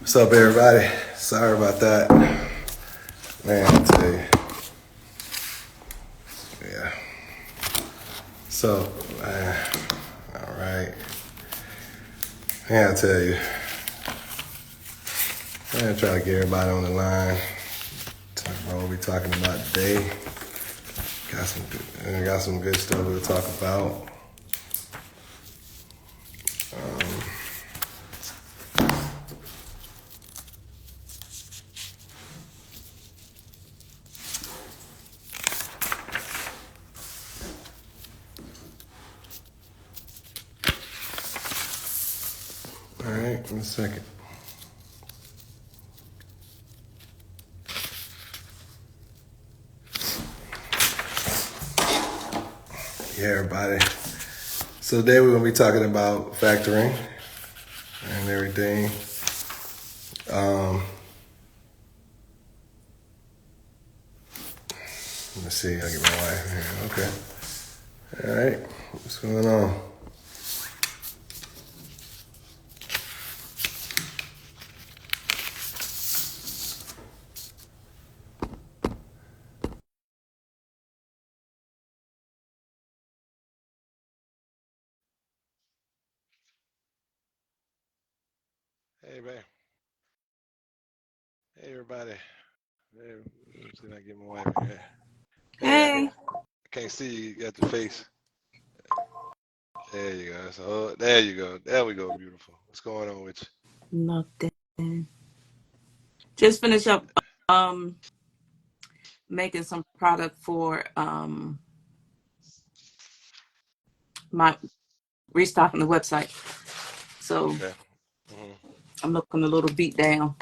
What's up, everybody? Sorry about that. Man, I tell you. Yeah. So, all right. Man, I tell you. I'm trying to get everybody on the line. Talk about what we're talking about today. Got some good stuff to talk about. All right, in a second. Yeah, everybody. So today we're gonna be talking about factoring and everything. Let's see, I get my wife here. Okay. All right. What's going on? Hey, man. Hey, everybody. Hey, let's see if I get my wife in here. Hey, Hey, I can't see you. You got the face. There you go. So, there you go. There we go. Beautiful. What's going on with you? nothing. Just finished up um making some product for my restocking the website. So Okay. Hmm. I'm looking a little beat down.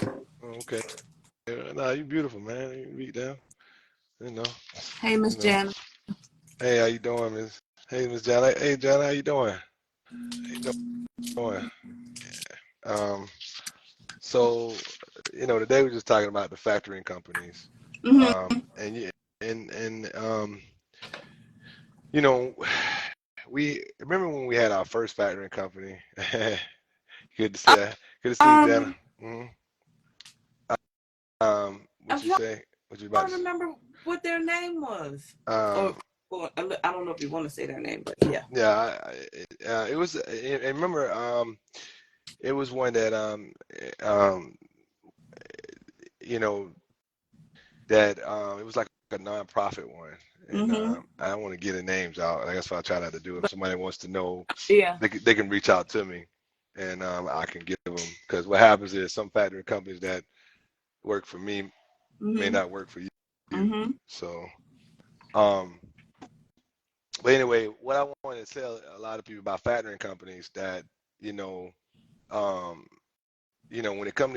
Okay. Nah, you beautiful, man. You beat down. You know. Hey, Miss You know. Jan. Hey, how you doing, Miss? Hey, Miss John. Hey, John. How you doing? How you doing? Um. So, today we're just talking about the factoring companies. Mm-hmm. And you, and you know, we remember when we had our first factoring company. Good to see, good to see you, Jana. Um, Hmm. I'm What you trying say? What you about to remember what their name was, to? or, I don't know if you want to say their name, but yeah. Yeah, it was. I remember. It was one that um, you know, that it was like a nonprofit one, and Mm-hmm. I don't want to get the names out. That's why I try not to do. If But somebody wants to know, yeah. they can reach out to me, and I can give them. Because what happens is some factory companies that work for me may Mm-hmm. not work for you. Mm-hmm. So, um, but anyway, what I wanted to tell a lot of people about factoring companies that you know, um, when it comes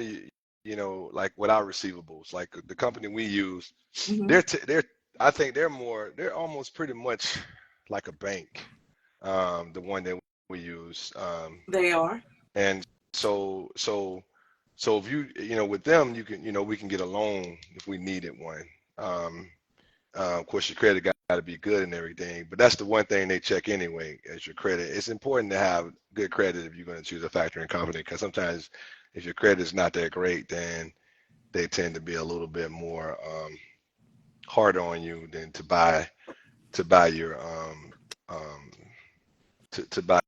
to like with our receivables, like the company we use, Mm-hmm. they're I think they're almost pretty much like a bank, the one that we use, They are. and so so so if with them you can we can get a loan if we needed one. Um, of course, your credit got to be good and everything, but that's the one thing they check anyway is your credit. It's important to have good credit if you're going to choose a factoring company because sometimes if your credit is not that great, then they tend to be a little bit more harder on you than to buy your um, to buy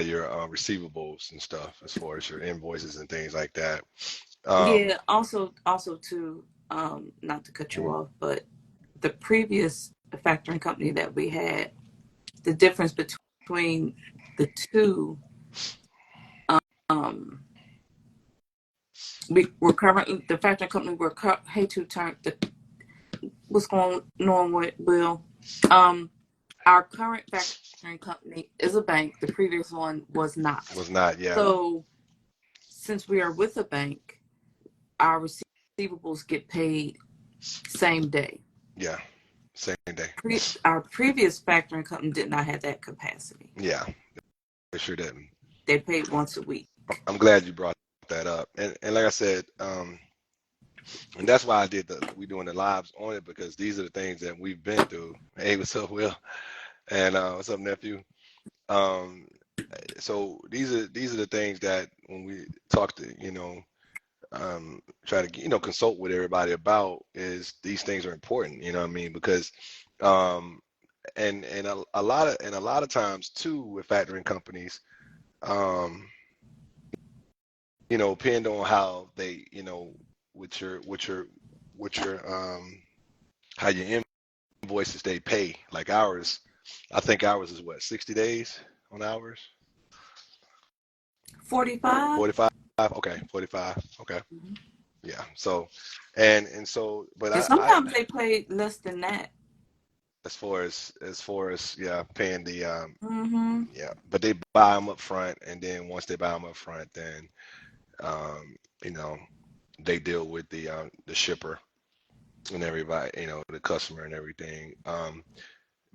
your receivables and stuff as far as your invoices and things like that. Um, Yeah. Also too. Not to cut you off, but the previous factoring company that we had, the difference between the two, um, we were currently the factoring company we're hey to turn the what's going on with Will. Um, our current factoring company is a bank. The previous one was not. was not, yeah, So since we are with a bank, our receivables get paid same day. yeah, same day, Our previous factoring company did not have that capacity. yeah, they sure didn't. They paid once a week. I'm glad you brought that up. And like I said, and that's why we doing the lives on it because these are the things that we've been through. Hey, what's up, Will? And what's up, nephew? Um, so these are the things that when we talk to, try to, consult with everybody about is these things are important, you know what I mean? Because um, and a lot of times too with factoring companies, um, depending on how they, with your how your invoices they pay, like ours, I think ours is what, 60 days on ours? 45. 45? Okay, 45. Okay. Mhm. Yeah. So, and so, but And I sometimes they pay less than that. as far as yeah, paying the Mm-hmm. yeah, but they buy them up front, and then once they buy them up front, then um, you know, they deal with the shipper and everybody, the customer and everything.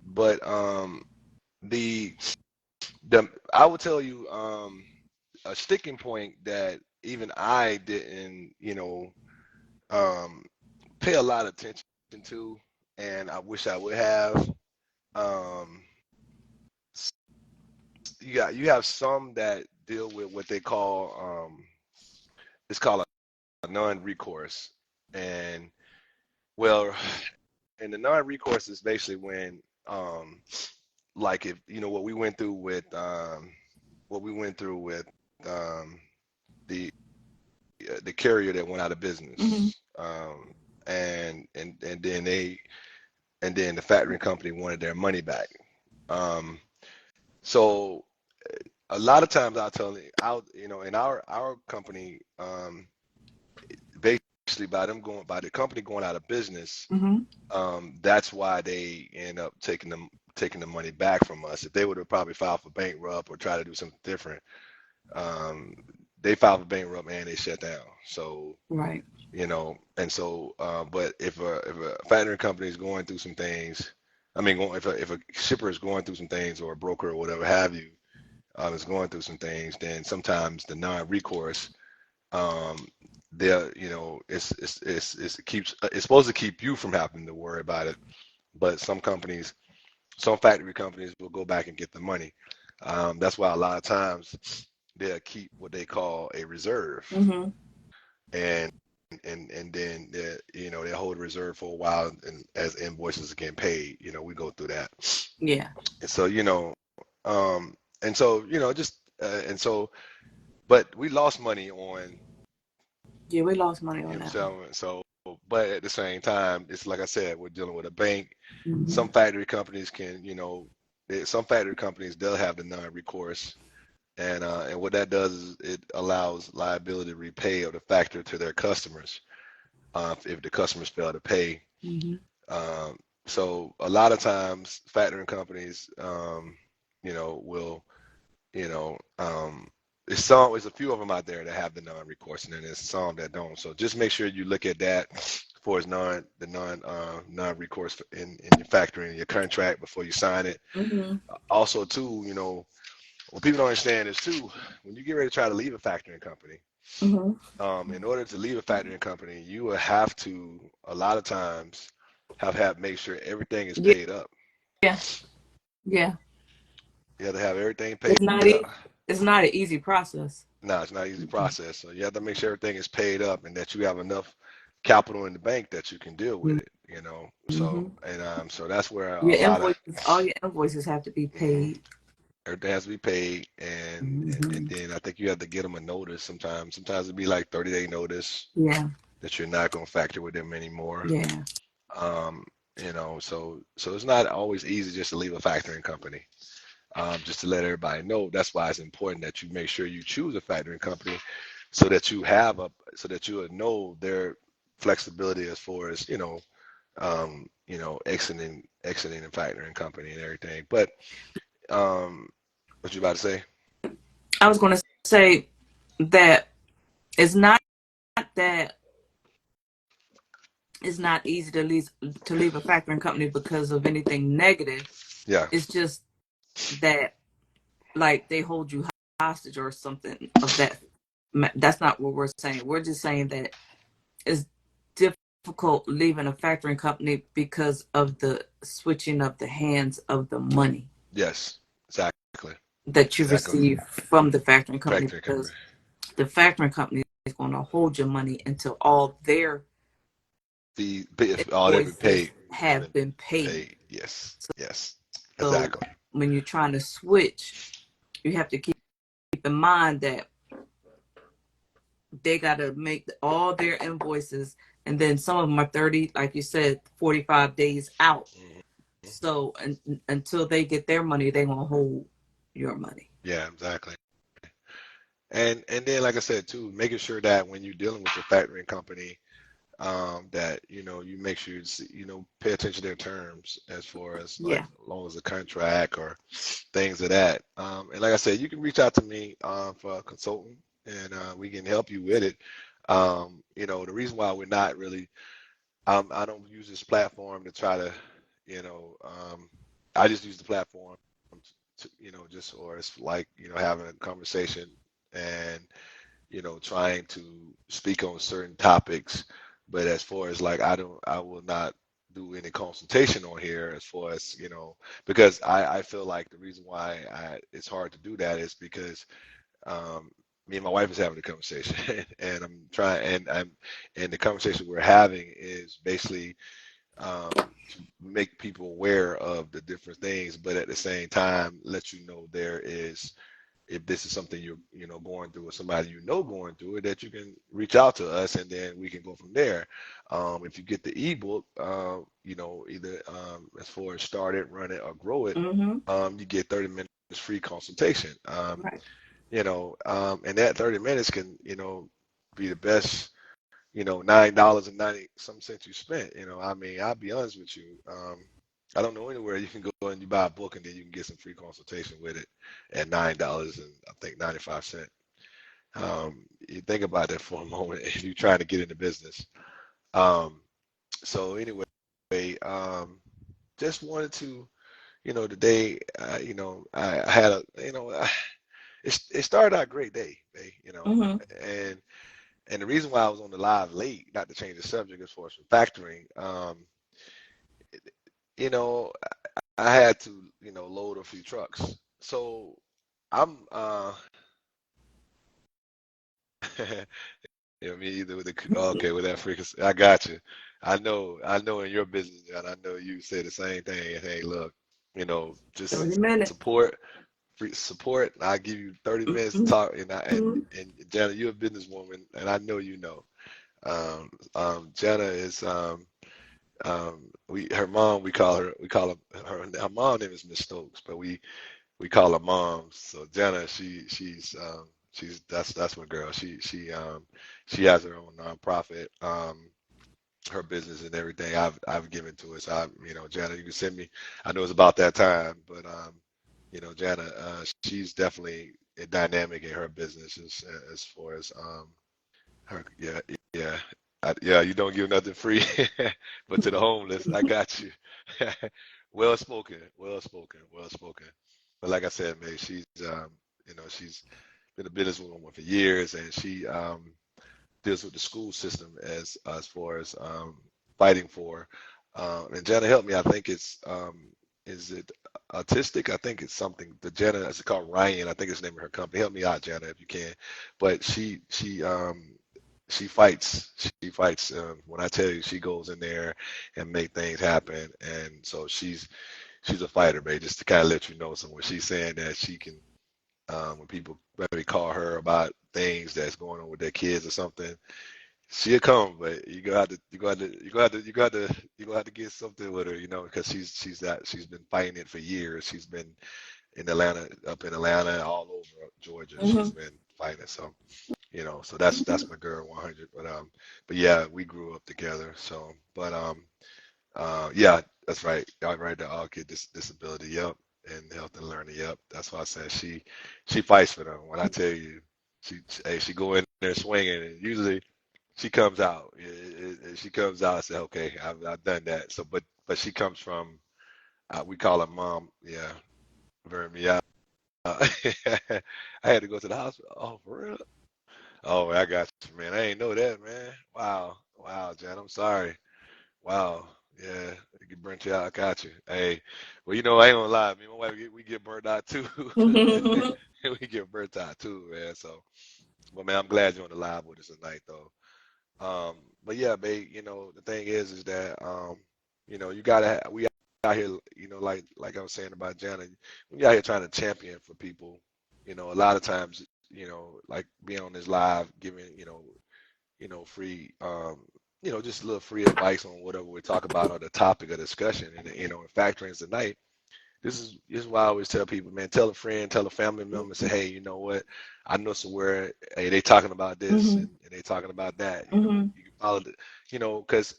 But the the I would tell you a sticking point that even I didn't, um, pay a lot of attention to, and I wish I would have. Um, you have some that deal with what they call it's called a non-recourse, and well, and the non-recourse is basically when like if what we went through with um, the the carrier that went out of Mm-hmm. business, and then the factoring company wanted their money back. Um, so a lot of times I'll tell you, in our company, basically by the company going out of business, Mm-hmm. that's why they end up taking the money back from us. If they would have probably filed for bankrupt or try to do something different, um, they filed for bankrupt and they shut down. So Right. and so, but if a factoring company is going through some things, I mean, if a shipper is going through some things or a broker or whatever have you, is going through some things, then sometimes the non-recourse, um, it's supposed to keep you from having to worry about it, but some factory companies will go back and get the money. That's why a lot of times they'll keep what they call a reserve, Mm-hmm. and and then they hold a reserve for a while, and as invoices are getting paid, we go through that. Yeah. And so um, and so just and so, but we lost money on Yeah, we lost money on him that one. selling. So, but at the same time, it's like I said, we're dealing with a bank. Mm-hmm. Some factory companies can, some factory companies they'll have the non-recourse, and what that does is it allows liability to repay of the factor to their customers if the customers fail to pay. Mm-hmm. So a lot of times factoring companies, will, you know, um, there's a few of them out there that have the non-recourse, and then there's some that don't. So just make sure you look at that for as non-recourse in your factoring in your contract before you sign it. Mm-hmm. Also, too, what people don't understand is too, when you get ready to try to leave a factoring company, Mm-hmm. in order to leave a factoring company, you will have to a lot of times have make sure everything is Yeah. paid up. Yeah. Yeah. You have to have everything paid It's not up. easy. It's not an easy process. No, it's not an easy Mm-hmm. process. So you have to make sure everything is paid up and that you have enough capital in the bank that you can deal with it, Mm-hmm. So and so that's where a Your lot of invoices, all your invoices have to be mhm, paid. everything has to be paid, and Mm-hmm. then I think you have to get them a notice sometimes. Sometimes it'd be like 30-day notice Yeah. that you're not going to factor with them anymore. Yeah. Um, so it's not always easy just to leave a factoring company. Just to let everybody know, that's why it's important that you make sure you choose a factoring company so that you would know their flexibility as far as exiting a factoring company and everything. But what you about to say? I was going to say that it's not that it's not easy to leave a factoring company because of anything negative. Yeah. It's just that like they hold you hostage or something of that. That's not what we're saying. We're just saying that it's difficult leaving a factoring company because of the switching of the hands of the money Yes. Exactly. that you Exactly. receive from the factoring company, Factoring company. because the factoring company is going to hold your money until all their if all that been invoices paid, have been been paid. paid. Yes, yes, So exactly. when you're trying to switch, you have to keep in mind that they got to make all their invoices, and then some of them are 30, like you said, 45 days out. Mhm. So until they get their money, they won't hold your money. Yeah, exactly. And then, like I said too, making sure that when you're dealing with your factoring company, that you make sure pay attention to their terms as far as like Yeah. long as a contract or things of that. And like I said, you can reach out to me for a consultant, and we can help you with it. The reason why we're not really, I don't use this platform to try to, you know, um, I just use the platform just or it's like having a conversation and trying to speak on certain topics. But as far as like, I will not do any consultation on here as far as, because I feel like the reason why it's hard to do that is because um, me and my wife is having a conversation and I'm trying, and the conversation we're having is basically to make people aware of the different things, but at the same time, let you know there is, if this is something you're going through or somebody going through it, that you can reach out to us and then we can go from there. If you get the ebook, either as far as start it, run it, or grow it, Mm-hmm. you get 30 minutes free consultation. Right. And that 30 minutes can be the best $9 and 90 some cents you spent. I mean, I'll be honest with you. I don't know anywhere you can go and you buy a book and then you can get some free consultation with it at $9 and I think 95 cents. You think about that for a moment if you're trying to get into business. Um, so anyway, just wanted to, today, I had a, it started out a great day, Mm-hmm. and the reason why I was on the live late, not to change the subject as far as factoring, you know, I had to, load a few trucks. So I'm, me either with the, okay, with that freaking, I got you. I know in your business, and I know you say the same thing. Hey, look, just 30 minutes. free support. I give you 30 minutes to Mm-hmm. talk, and Jana, you're a businesswoman, and I know you know. Jana is we her mom her mom name is Miss Stokes, but we call her mom. So Jana, she's that's my girl. She has her own nonprofit, her business and everything. I've given to us. Jana, you can send me. I know it's about that time, but Jana, she's definitely a dynamic in her business as far as her, yeah, yeah. Yeah, you don't give nothing free, but to the homeless, I got you. Well spoken, well spoken, well spoken. But like I said, man, she's been a businesswoman for years, and she deals with the school system as far as fighting for. And Jana helped me. I think it's is it autistic? I think it's something. The Jana, it's called Ryan. I think it's the name of her company. Help me out, Jana, if you can. But she fights. She fights. When I tell you, she goes in there and make things happen. And so she's a fighter, man. Just to kind of let you know, somewhere she's saying that she can, when people maybe call her about things that's going on with their kids or something, she'll come. But you gonna have to get something with her, because she's been fighting it for years. She's been in Atlanta, up in Atlanta, and all over Georgia. She's Mm-hmm. been fighting. So that's my girl 100. But yeah, we grew up together. So, but yeah, that's right. Y'all right there. All kid disability. Yep. And health and learning. Yep. That's why I said she fights for them. When I tell you, she go in there swinging, and usually she comes out. She comes out and say, okay, I've done that. So, but she comes from, we call her mom. Yeah, very out. I had to go to the hospital. Oh, for real? Oh, I got you, man. I ain't know that, man. Wow. Wow, Jan. I'm sorry. Wow. Yeah. It get burnt you out. I got you. Hey, well, I ain't gonna lie. Me and my wife, we get burnt out too. Mm-hmm. We get burnt out too, man. So, Well, man, I'm glad you're on the live with us tonight, though. But yeah, babe, the thing is that you gotta we out here, like I was saying about Janet, we out here trying to champion for people. A lot of times, like being on this live, giving, free, just a little free advice on whatever we talk about or the topic of discussion. And and factoring tonight, this is why I always tell people, man, tell a friend, tell a family member, say, hey, you know what? I know somewhere, hey, they talking about this Hmm. and they talking about that. Hmm. You can follow it, because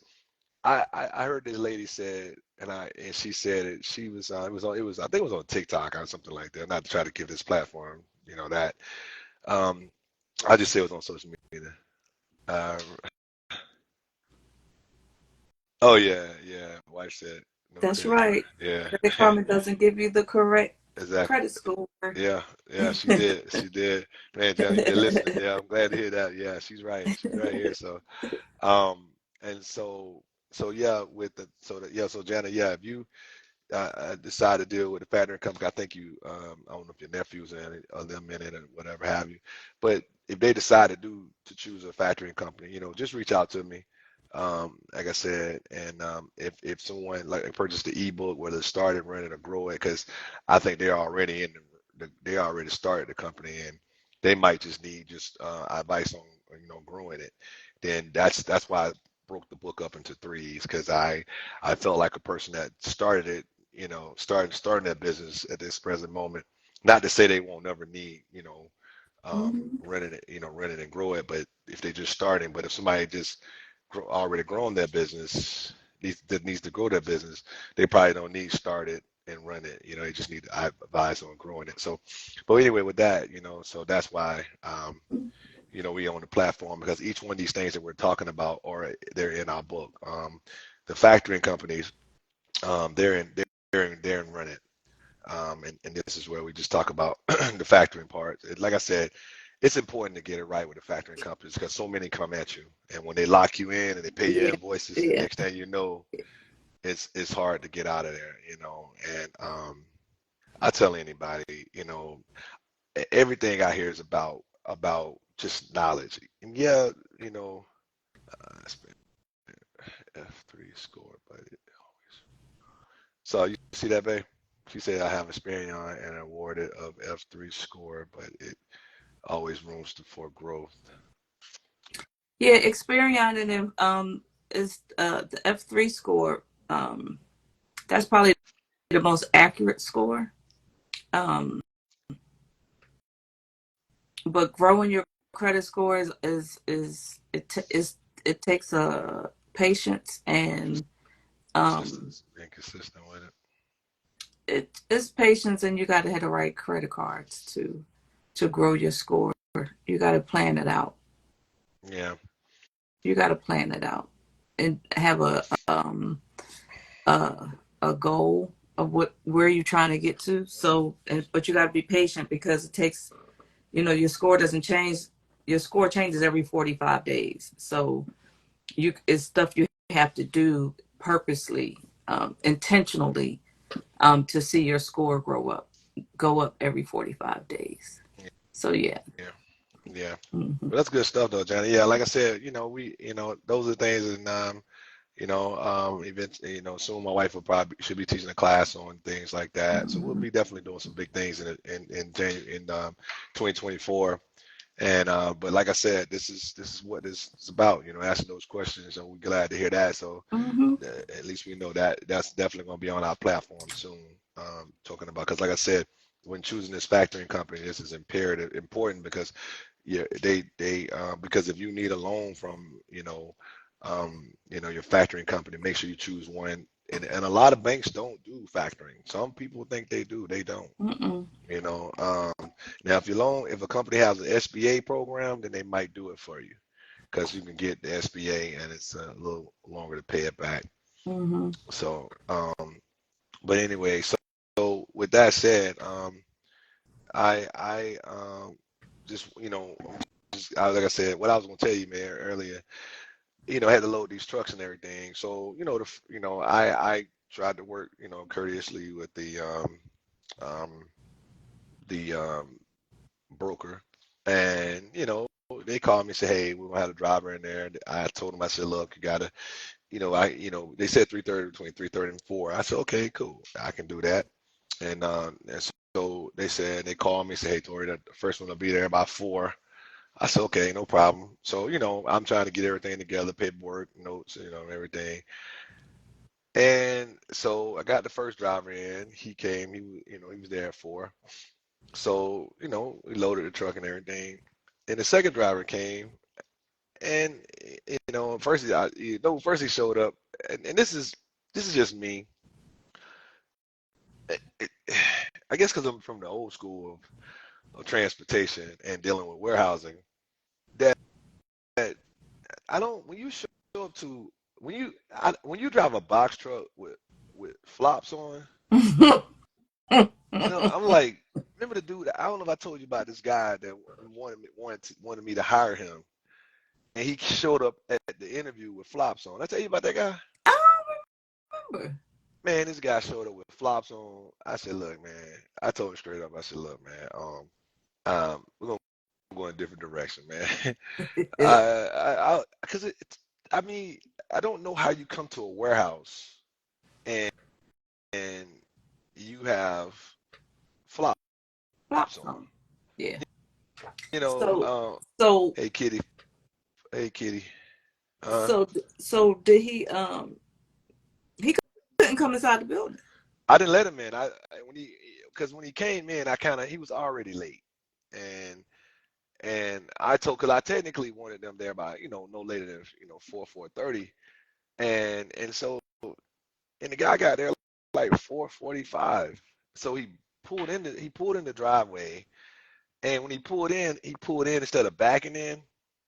I heard this lady said, and she said it. She was it was I think it was on TikTok or something like that. Not to try to give this platform, that. Um, I just say it was on social media. Uh, oh yeah, yeah. Wife said no That's credit card. right. Yeah, Credit Karma doesn't give you the correct exactly. credit score. Yeah, yeah, she did. She did. Man, Jenna, you been listening. Yeah, I'm glad to hear that. Yeah, she's right. She's right here. So, um, and so yeah, so Jenna, yeah, if you decide to deal with the factoring company, I think I don't know if your nephews and them in it or whatever have you, but if they decide to choose a factoring company, just reach out to me. Like I said, and if someone like purchased the ebook, whether it's started, run it, or grow it, because I think they're already they already started the company and they might just need advice on growing it. Then that's why I broke the book up into threes because I felt like a person that started it, starting that business at this present moment. Not to say they won't never need, Hmm. rent it and grow it, but if they're just starting, but if somebody just already grown their business, that needs to grow their business, they probably don't need to start it and run it. They just need to advise on growing it. So, but anyway, with that, so that's why, we own the platform because each one of these things that we're talking about they're in our book. The factoring companies, they're in run it. And this is where we just talk about the factoring part. Like I said, it's important to get it right with the factoring companies because so many come at you, and when they lock you in and they pay your Yeah, invoices, the yeah, next thing you know, it's hard to get out of there. And I tell anybody, everything I hear is about just knowledge. And yeah, I spent F3 score, but it always. So you see that, babe? She said I have Experian and awarded of F3 score, but it always rooms for growth. yeah. Experian and then is the F3 score. That's probably the most accurate score. Um, but growing your credit score it takes a patience and um Consistency, being consistent with it. it's patience, and you got to have the right credit cards to grow your score. You got to plan it out. Yeah, You got to plan it out and have a a goal of where you're trying to get to. So, but you got to be patient because it takes, your score doesn't change. Your score changes every 45 days. So it's stuff you have to do purposely, intentionally, to see your score go up every 45 days. So yeah. yeah, yeah. Hmm. But that's good stuff though, Johnny. Yeah, like I said, those are things, and event, soon my wife will probably should be teaching a class on things like that. So we'll Hmm. be definitely doing some big things in January, in 2024. And but like I said, this is what this is about, asking those questions. So we're glad to hear that. So Hmm. at least we know that that's definitely going to be on our platform soon. Talking about because like I said, when choosing this factoring company, this is imperative important because yeah, because if you need a loan from your factoring company, make sure you choose one. And a lot of banks don't do factoring. Some people think they do, they don't. Mm-mm. You know, now if a company has an SBA program, then they might do it for you because you can get the SBA and it's a little longer to pay it back. Hmm. So, but anyway, so with that said, I just like I said, what I was gonna tell you, man, earlier, I had to load these trucks and everything. So, I tried to work, courteously with um, the broker, and they called me and said, hey, we're gonna have a driver in there. And I told them, I said, look, you gotta, they said 3:30, between 3:30 and 4. I said, okay, cool, I can do that. And so they said, they called me and said, hey, Tori, the first one will be there by 4. I said, okay, no problem. So, I'm trying to get everything together, paperwork, notes, everything. And so I got the first driver in. He came, he was there at 4. So, we loaded the truck and everything. And the second driver came, and first he showed up, and this is just me. It, I guess because I'm from the old school of transportation and dealing with warehousing, that I don't. When you show up to when you drive a box truck with flops on, I'm like, remember the dude? I don't know if I told you about this guy that wanted me to hire him, and he showed up at the interview with flops on. I tell you about that guy? I don't remember. Man, this guy showed up with flops on. I said, look, man. I told him straight up. I said, look, man. We're gonna go in a different direction, man. Because I mean, I don't know how you come to a warehouse and you have flops Flops on. on. Yeah. You So know, so hey kitty, hey kitty. Uh, so did he couldn't come inside the building. I didn't let him in. Because when he came in, he was already late, and because I technically wanted them there by no later than 4:30, and so and the guy got there like 4:45. So he pulled in the driveway, and when he pulled in instead of backing in,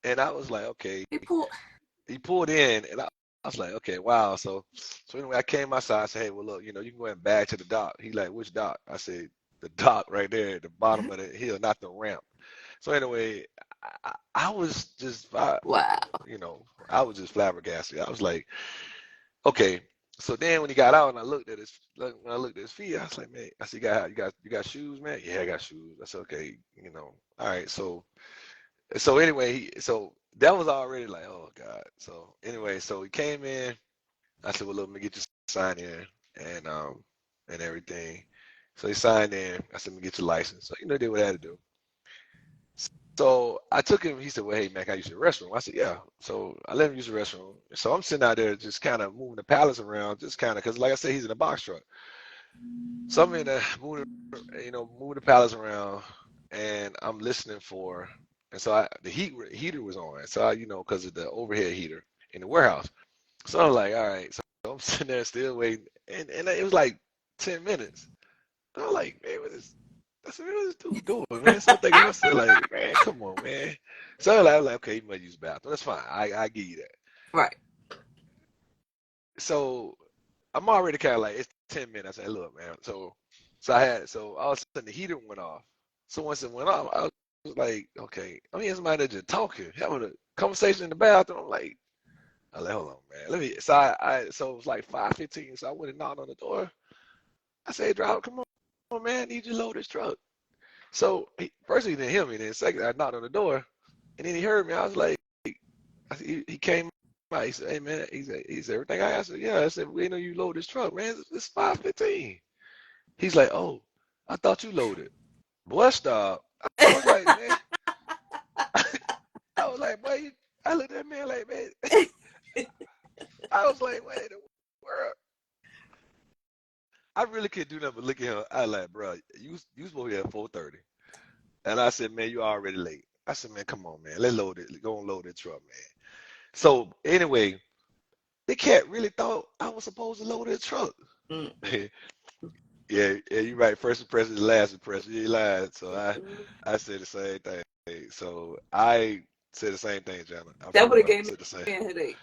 and I was like, okay. He pulled He pulled in, and I was like, okay, wow. So anyway, I came outside. I said, hey, well, look, you can go ahead and back to the dock. He like, which dock? I said, the dock right there at the bottom of the hill, not the ramp. So anyway, I was just, wow. I was just flabbergasted. I was like, okay. So then when he got out and I looked at his feet, I was like, man, I said, you got shoes, man? Yeah, I got shoes. I said, okay, all right. So anyway, so that was already like, oh God. So anyway, so he came in. I said, well, look, let me get you signed in and everything. So he signed in. I said, let me get your license. So did what I had to do. So I took him. He said, well, hey man, can I use your restroom? I said, yeah. So I let him use the restroom. So I'm sitting out there just kind of moving the pallets around, just kind of because, like I said, he's in a box truck. So I'm in there moving the pallets around, and I'm listening for. And so the heater was on. So because of the overhead heater in the warehouse. So I'm like, all right. So I'm sitting there still waiting, and it was like 10 minutes. I'm like, man, I said, what is this dude doing, man? So I'm thinking to myself, like, man, come on, man. So I was like, okay, you might use the bathroom. That's fine. I give you that. Right. So I'm already kind of like, it's 10 minutes. I said, look, man. So all of a sudden the heater went off. So once it went off, I was like, okay. I mean, somebody just talking, having a conversation in the bathroom. I'm like, hold on, man. So it was like 5:15. So I went and knocked on the door. I said, driver, come on, man. I need you to load this truck. So first he didn't hear me. Then second, I knocked on the door, and then he heard me. I was like, he came out. He said, hey man, he said everything I asked. Yeah, I said, we know you load this truck, man. It's 5:15. He's like, oh, I thought you loaded. Boy, stop. I was like, man. I was like, boy. I looked at that man like, man. I was like, wait in the world. I really couldn't do nothing but look at him. I was like, bro, you supposed to be at 4:30. And I said, man, you already late. I said, man, come on, man. Let's load it. Go and load that truck, man. So anyway, the cat really thought I was supposed to load that truck. Mm. Yeah, you're right. First impression is last impression. You lied. So I said the same thing. So I said the same thing, Jana. I That for would have real gave me said the same. a headache.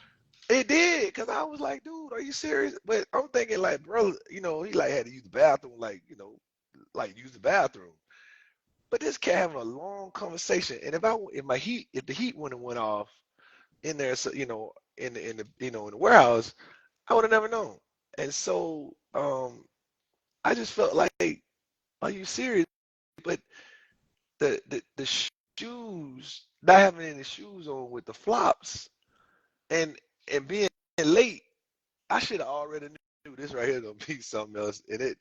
It did, cause I was like, dude, are you serious? But I'm thinking like, bro, he like had to use the bathroom, like, like use the bathroom. But this cat having a long conversation, and if the heat wouldn't have went off in there, so, in the warehouse, I would have never known. And so, I just felt like, are you serious? But the shoes, not having any shoes on with the flops and being late, I should have already knew this right here gonna be something else. And it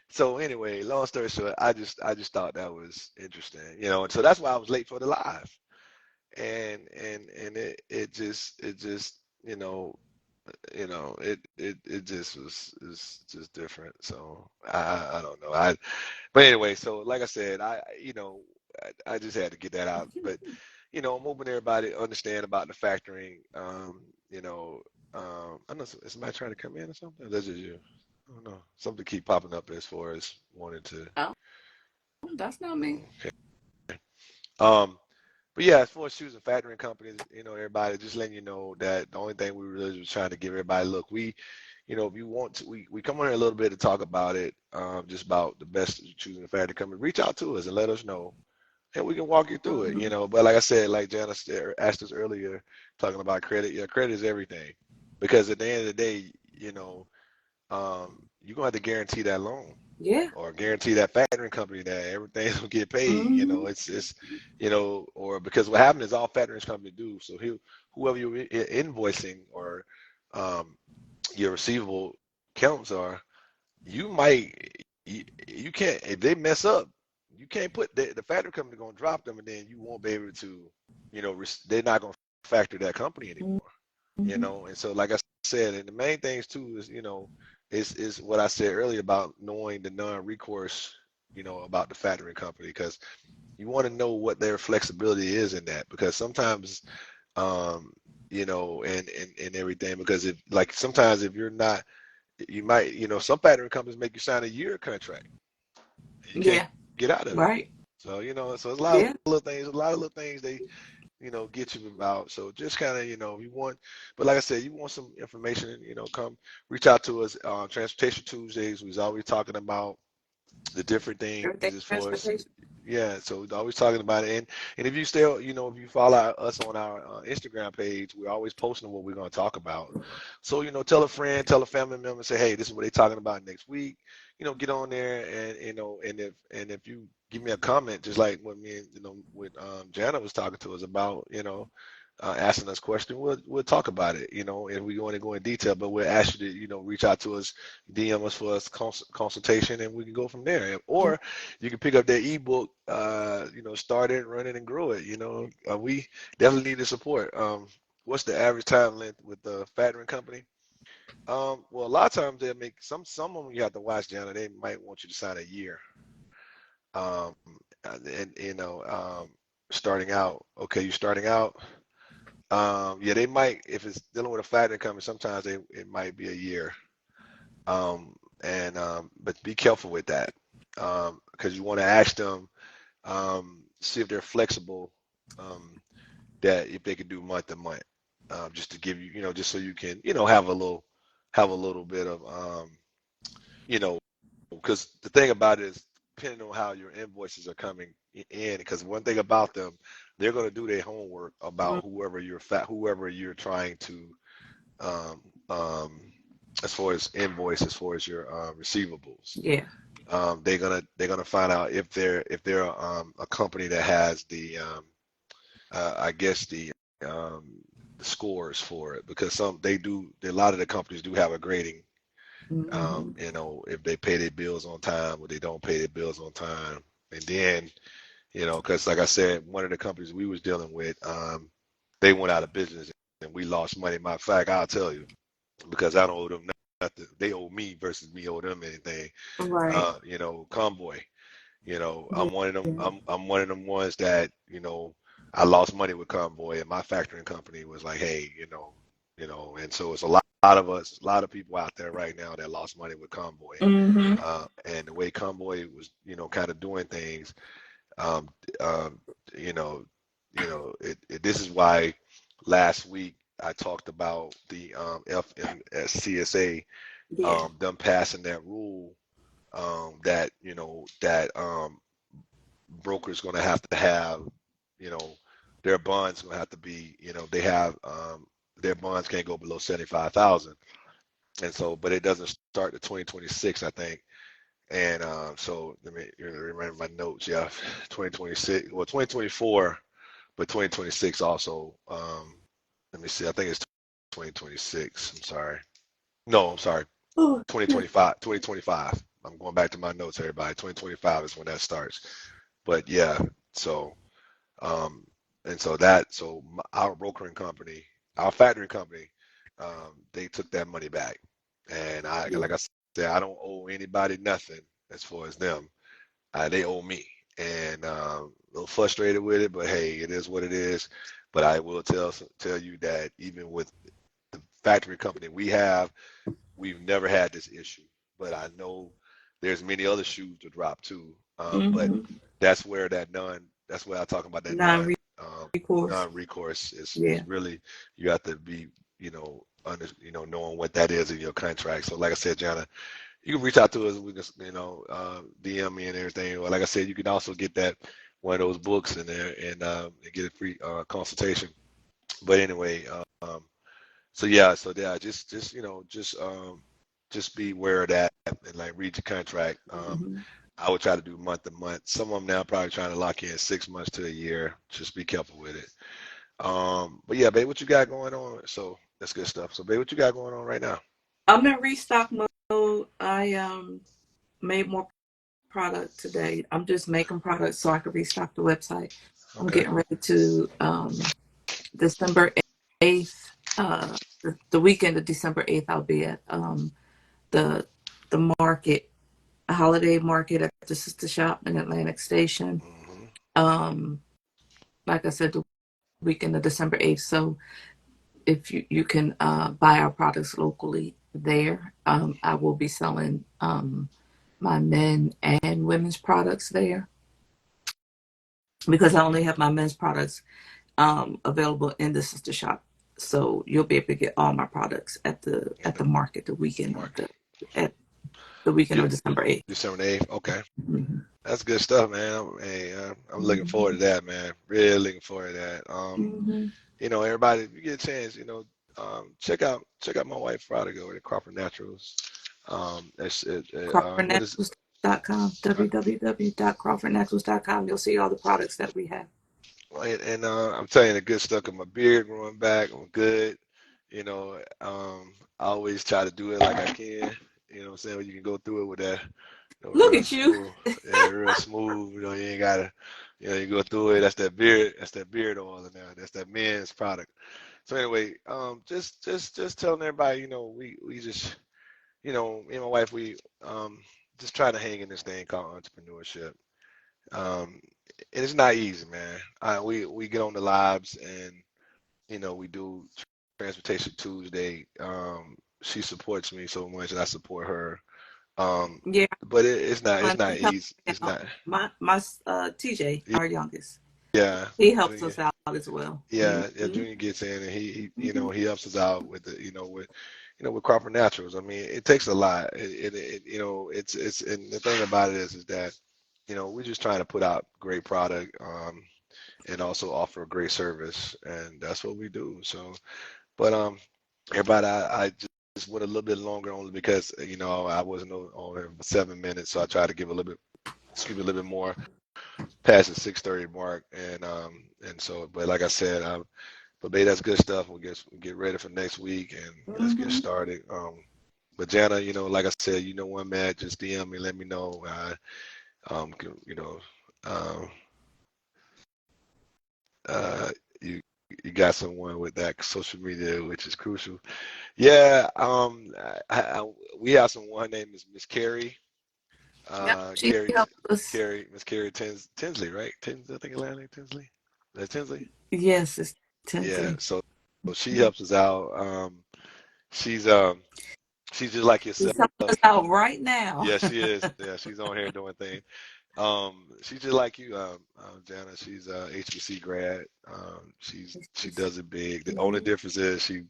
so anyway, long story short, I just thought that was interesting, and so that's why I was late for the live. And it just it just was it's just different. So I don't know. But anyway, so like I said, I just had to get that out. But I'm hoping everybody understand about the factoring. I know is somebody trying to come in or something. Or that's just you. I don't know. Something keep popping up as far as wanting to. Oh, that's not me. Okay. Um, but yeah, as far as choosing factoring companies, everybody just letting you know that the only thing we really was trying to give everybody, look, if you want to, we come on here a little bit to talk about it, just about the best choosing a factoring company. Reach out to us and let us know, and we can walk you through it. But like I said, like Janice asked us earlier, talking about credit. Yeah, credit is everything, because at the end of the day, you're gonna have to guarantee that loan. Yeah. Or guarantee that factoring company that everything's gonna get paid. It's or because what happens is all factoring companies do. So whoever you're invoicing or your receivable counts are, you might you can't, if they mess up, you can't put the factoring company gonna drop them, and then you won't be able to, they're not gonna factor that company anymore. And so like I said, and the main things too is is what I said earlier about knowing the non-recourse, about the factoring company, because you want to know what their flexibility is in that, because sometimes and everything, because if, like, sometimes if you're not, you might, some factoring companies make you sign a year contract and you can't get out of it. Right. So so it's a lot of little things they get you about. So just kind of, you want, but like I said, you want some information, come reach out to us on Transportation Tuesdays. We're always talking about the different things as far as, so we're always talking about it. And if you still, if you follow us on our Instagram page, we're always posting what we're going to talk about. So, tell a friend, tell a family member, say, hey, this is what they're talking about next week. Get on there, and and if you give me a comment, just like what me and what Jana was talking to us about, asking us questions, we'll talk about it, and we want to go in detail, but we'll ask you to, reach out to us, DM us for us consultation, and we can go from there. Or you can pick up that ebook, start it, run it, and grow it. We definitely need the support. What's the average time length with the factoring company? Well, a lot of times they'll make some of them, you have to watch, Jana. They might want you to sign a year. Um, and starting out, okay, you're starting out. Yeah, they might, if it's dealing with a factoring company, sometimes it might be a year. But be careful with that, because you want to ask them, see if they're flexible, that if they can do month to month, just to give you, just so you can, have a little bit of, because the thing about it is, depending on how your invoices are coming in, because one thing about them, they're going to do their homework about whoever you're trying to, as far as invoice, as far as your receivables. Yeah. They're gonna find out if they're a company that has the I guess the scores for it, because a lot of the companies do have a grading. If they pay their bills on time or they don't pay their bills on time. And then, because like I said, one of the companies we was dealing with, they went out of business and we lost money. Matter of fact, I'll tell you, because I don't owe them nothing. They owe me versus me owe them anything. Right. Convoy, I'm one of them. I'm one of them ones that, I lost money with Convoy, and my factoring company was like, hey, and so it's a lot of us, a lot of people out there right now that lost money with Convoy. And the way Convoy was, kind of doing things, um, um, you know, this is why last week I talked about the FMCSA, them passing that rule, that brokers going to have, their bonds going to have to be, they have, their bonds can't go below 75,000. And so, but it doesn't start to 2026, I think. And so let me remember my notes. Yeah, 2026. Well, 2024 but 2026 also. Let me see. I think it's 2026. I'm sorry. No, I'm sorry. Oh, 2025. 2025. I'm going back to my notes, everybody. 2025 is when that starts. But yeah, so um, and so our brokering company, our factoring company, they took that money back, and yeah. like I said, I don't owe anybody nothing as far as them. They owe me, and a little frustrated with it, but hey, it is what it is. But I will tell you that even with the factory company we have, we've never had this issue. But I know there's many other shoes to drop too. But Mm-hmm. that's where that's where I talk about that Non-recourse. non-recourse is Yeah. really, you have to be, knowing what that is in your contract. So like I said, Jana, you can reach out to us. We can, DM me and everything. Or like I said, you can also get that one of those books in there and get a free consultation. But anyway, just be aware of that and like read your contract. Mm-hmm. I would try to do month to month. Some of them now probably trying to lock in 6 months to a year. Just be careful with it. But yeah, babe, what you got going on? So that's good stuff. So, babe, what you got going on right now? I'm in restock mode. I made more product today. I'm just making products so I can restock the website. I'm Okay. getting ready to December 8th, the weekend of December 8th, I'll be at the market, a holiday market at the sister shop in Atlantic Station. Hmm. Um, like I said, the weekend of December 8th. So if you can buy our products locally there, I will be selling my men and women's products there because I only have my men's products available in the sister shop. So you'll be able to get all my products at In the market the market. at the weekend De- of December 8th. December the 8th. Okay. Mm-hmm. That's good stuff, man. Hey, I'm looking forward to that, man. Really looking forward to that. Mm-hmm. Everybody, if you get a chance, check out my wife product over at Crawford Naturals. What is CrawfordNaturals.com, www.crawfordnaturals.com. You'll see all the products that we have. and I'm telling you the good stuff. 'Cause my beard growing back. I'm good. I always try to do it like I can. You know what I'm saying? When you can go through it with that, Look real at you. smooth. Yeah, real smooth. You ain't gotta, you go through it. That's that beard oil in there. That's that men's product. So anyway, just telling everybody, we just, me and my wife, we just trying to hang in this thing called entrepreneurship. Um, and it's not easy, man. We get on the lives and we do Transportation Tuesday. She supports me so much, and I support her. Yeah, But it's not he helps easy. me It's out. not. My TJ, our youngest, Yeah, he helps Junior. us out as well. Yeah. Mm-hmm. Junior gets in, and Mm-hmm. he helps us out with with Crawford Naturals. I mean, it takes a lot. It's and the thing about it is that we're just trying to put out great product, and also offer a great service, and that's what we do. So, but everybody, I just went a little bit longer only because I wasn't on there for 7 minutes, so I tried to give a little bit, excuse me, a little bit more past the 6:30 mark, and so, but like I said, but babe, that's good stuff. We'll get ready for next week and let's get Mm-hmm. started. But Jana, like I said, one man, just DM me, let me know. Can- you know, um, uh, you you got someone with that social media, which is crucial. Yeah, we have someone. Her name is Miss Carrie. Yep, she Carrie, helps us. Miss Carrie Tinsley, right? I think her last name Tinsley. Is that Tinsley? Yes, it's Yeah. Tinsley. So she helps us out. She's um, she's just like yourself. She's helping us out right now. Yeah, she is. Yeah, she's on here doing things. She's just like you, Jana. She's a HBC grad. She does it big. The only Mhm. difference is she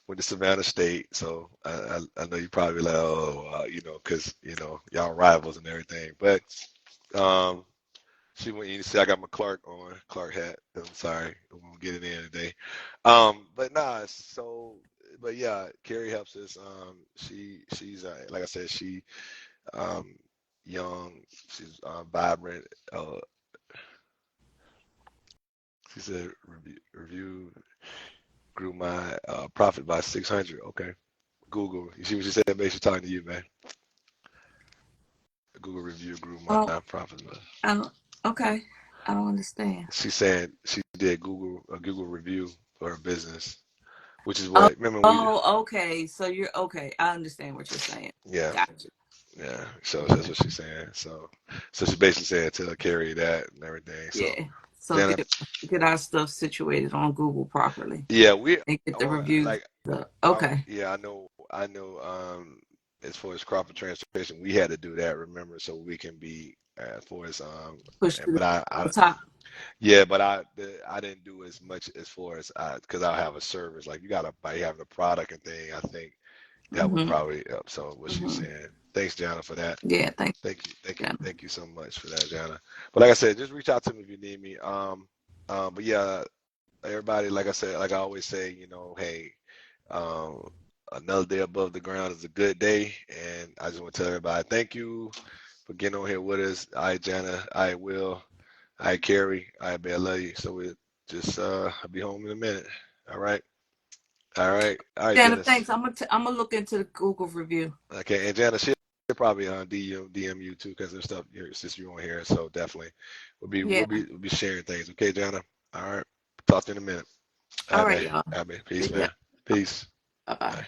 went to Savannah State. So I know you probably like, oh, because y'all rivals and everything. But um, she went. You see, I got my Clark hat. I'm sorry, I'm gonna get it in today. But nah. So, but yeah, Carrie helps us. She's like I said, um, young. She's vibrant. She said review grew my profit by 600. Okay. Google. You see what she said? Basically talking to you, man. Google review grew my Oh, profit. I don't. Okay, I don't understand. She's saying she did a Google review for her business, which is Oh, what remember we okay. So you're okay. I understand what you're saying. yeah. Gotcha. Yeah, so that's what she's saying. So she basically said to carry that and everything. So, Yeah. So Jana, get our stuff situated on Google properly yeah, we and get the oh, reviews like, up. Okay. yeah, I know. As far as crop and transportation, we had to do that. Remember, so we can be as far as Push to but the top. yeah, but I didn't do as much as far as because I have a service like you gotta by having a product and thing. I think that would Mm-hmm. probably up. So what she's Mm-hmm. saying. Thanks, Jana, for that. Yeah. Thank you. Thank you so much for that, Jana. But like I said, just reach out to me if you need me. But yeah, everybody, like I said, like I always say, hey, um, another day above the ground is a good day, and I just want to tell everybody thank you for getting on here with us. All right, Jana, I will. All right, Carrie, all right, babe, I love you. So we just I'll be home in a minute. All right, all right, Jana, Dennis. thanks. I'm gonna look into the Google review. Okay, and Jana, she'll probably DM you too because there's stuff since you're on here. So definitely, Yeah. we'll be sharing things. Okay, Jana. All right. Talk to you in a minute. All All right, right, man. y'all. All right, man. Peace, See ya. man. Peace. Bye bye. Bye.